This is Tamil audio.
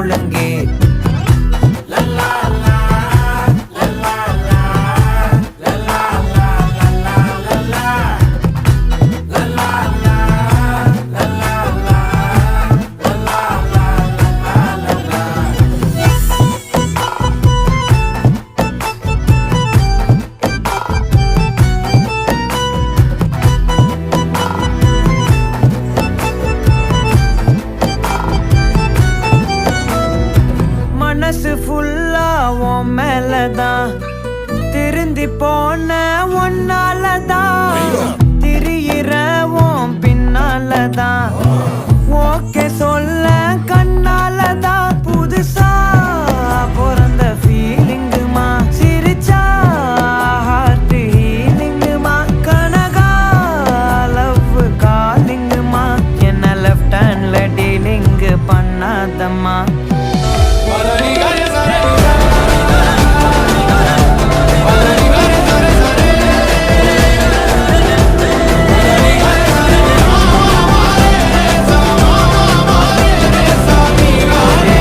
ஒழுங்கே. மனசு ஃபுல்லா உன் மேலதான், திருந்தி போன ஒன்னாலதான், திரியிற உன் பின்னாலதான், ஓகே சொல்ல கண்ணாலதான். புதுசா பிறந்த ஃபீலிங்குமா, சிரிச்சா ஹார்ட் ஹீலிங்குமா, கனகா லவ் காலிங்குமா, என்ன லெஃப்ட் ஹேண்ட்ல டீலிங்கு பண்ணாதம்மா.